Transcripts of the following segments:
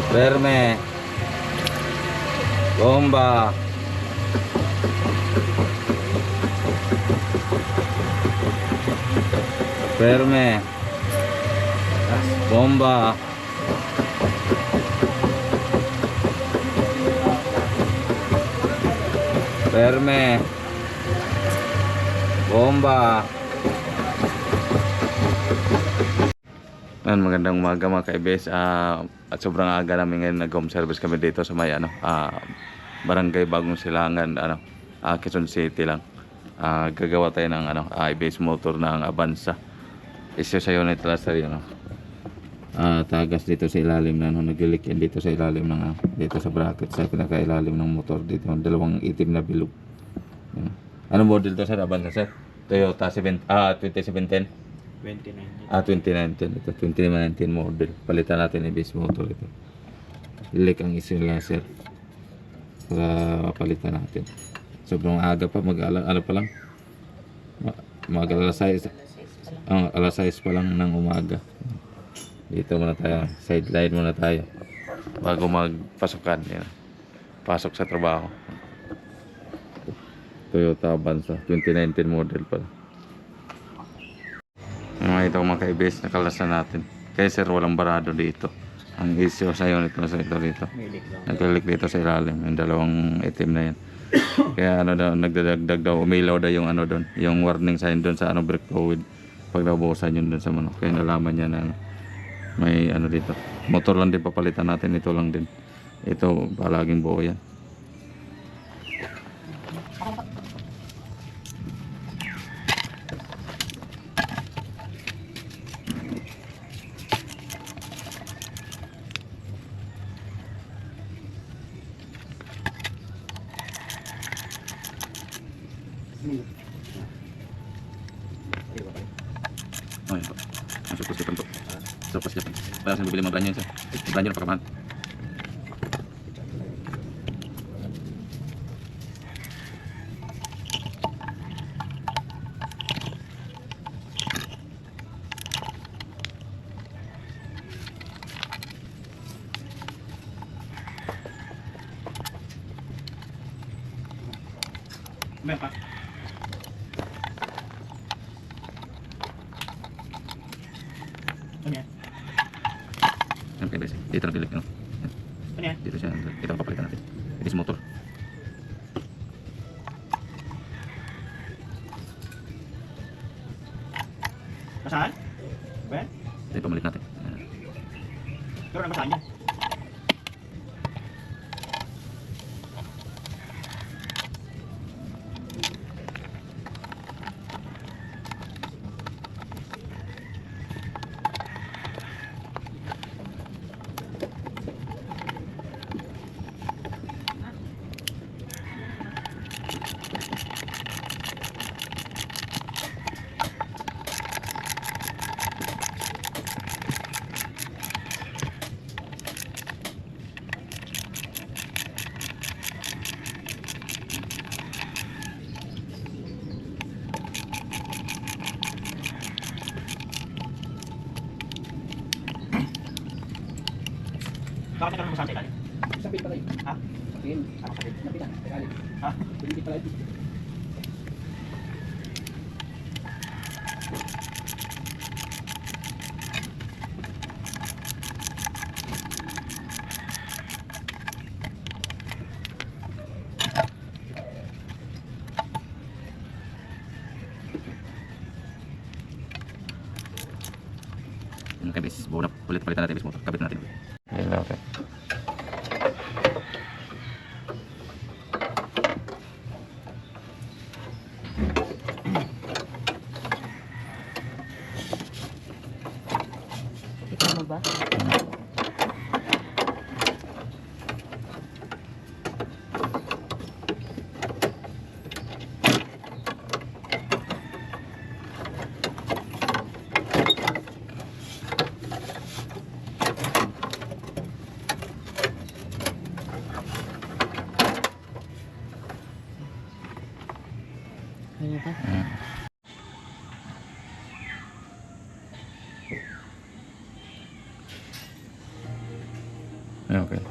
Verme. Bomba. Verme. Bomba. Verme. Bomba. Magandang umaga mga kaibes. At sobrang aga namin ngayon nag-home service kami dito sa may Barangay Bagong Silangan, Quezon City lang. Gagawa tayo ng i-base motor ng Avanza. Isyo sa unit laser yun. Tagas dito sa ilalim na nag-leak yan dito sa ilalim ng dito sa bracket sa pinaka-ilalim ng motor dito. Dalawang itim na bilog. Yan. Anong model to sir? Avanza sir? Toyota 2017? 2019. Ito 2019 model. Palitan natin yung base motor ito. Leak ang isyo laser. Para palitan natin. Sobrang aga pa, pa lang. Alas 6 pa lang ng umaga. Dito muna tayo, sideline muna tayo bago magpasukan. Yan. Pasok sa trabaho. Toyota Avanza 2019 model pala. Ito mga kaibes, nakalas na natin. Kaya sir, walang barado dito. Ang issue sa unit na sa ito dito. Nagkalik dito sa ilalim. Yung dalawang itim na yan. Kaya daw, nagdadagdag daw, umilaw daw yung doon. Yung warning sign doon sa brake fluid. Pag nabuhusan yun doon sa manok. Kaya nalaman niya na may dito. Motor lang din papalitan natin. Ito lang din. Ito, palaging buo yan. Oh, yun po. Masuk po Stefan po. So, po Stefan. Para sa bibili mga brand yun, sir. Brand yun, napakamahan. Meron pa? Ano yan? Okay, guys. Dito na pilik, Ano yan? Dito siya. Ito ang papalitan natin. It is motor. Masaan? Ba yan? Ito pamalit natin. Pero na masaan yan? Bakit nagkaroon masaan sa ilalim? Sakit pala yun. Ha? Sakit. Ano sakit? Sakit na. Sakit. Ha? Hindi pala yun. Okay, guys. Buo na. Palitan natin base motor. Kabit natin. Ayan lang, okay. Ikaw mo ba? Kaya ba? Okay.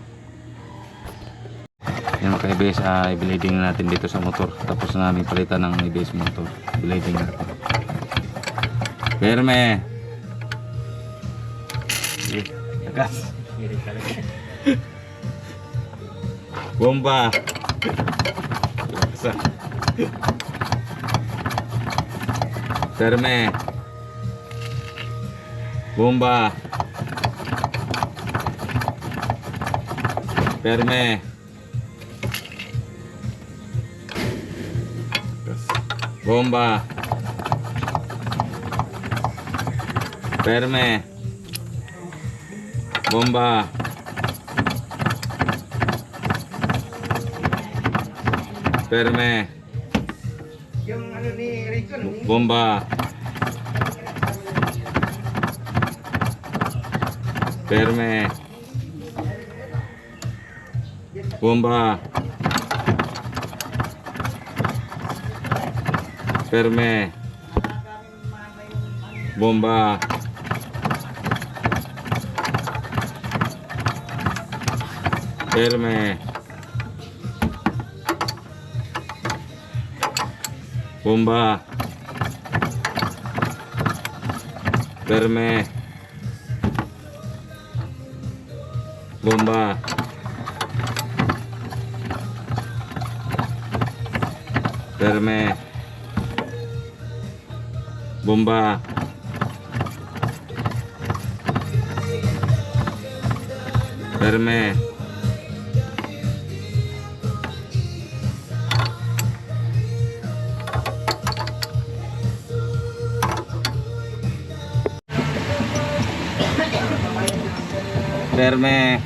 Yan mga ka-ABS, i-blading natin dito sa motor. Tapos namin palitan ng ABS motor. Blading natin. Perme! Lakas! Hirit talaga. Bomba! Laksa! Perme! Bomba! Perme! Bomba! Perme! Bomba! Perme! Yung ano ni Rachel, Bomba! Perme! Bomba! Perme! Bomba! Perme! Bomba! Perme! Bomba! Perme! Bomba! Perme! Perme!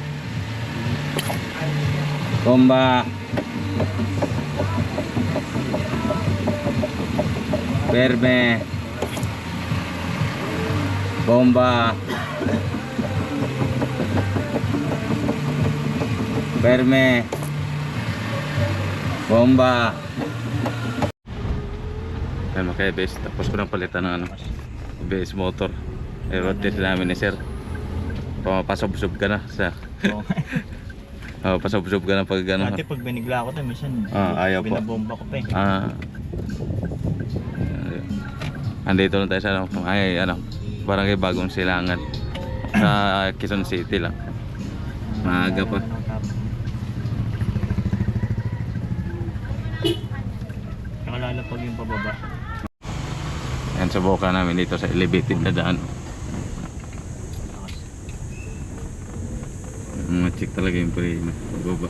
Bomba! Perme! Bomba! Perme! Bomba! Yan mga ka-ABS, tapos ko nang palitan ng ABS motor. Road test namin ni sir. Pasob-sob ka na sa pasob-sob ka na pag gano'n. Dati pag binigla ako to, minsan ayaw po. binabomba ko pa eh. Andito lang tayo sa barangay Bagong Silangan sa Quezon City lang. Maaga pa. Nakalalapag yung pababa. Yan sa boka namin dito sa elevated na daan. Check talaga yung preno pagbaba.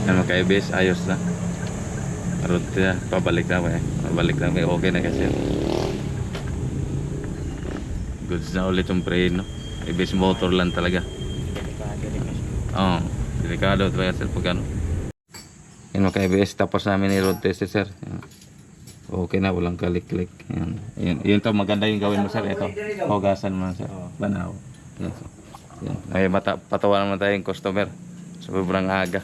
Ano mga ka-ABS, ayos na. Road na, pabalik na pabalik na, okay na kasi. Goods na ulit yung preno. ABS motor lang talaga. Oo, delikado talaga sir pag ano. Yan mga ka-ABS, tapos namin ni road test sir. Okay na, walang kalik-klik. Yan. Yun to, maganda yung gawin mo sir. Ito, hugasan mo sir. Banaw. Yan. Ay, patawa naman tayong customer. Sobrang aga.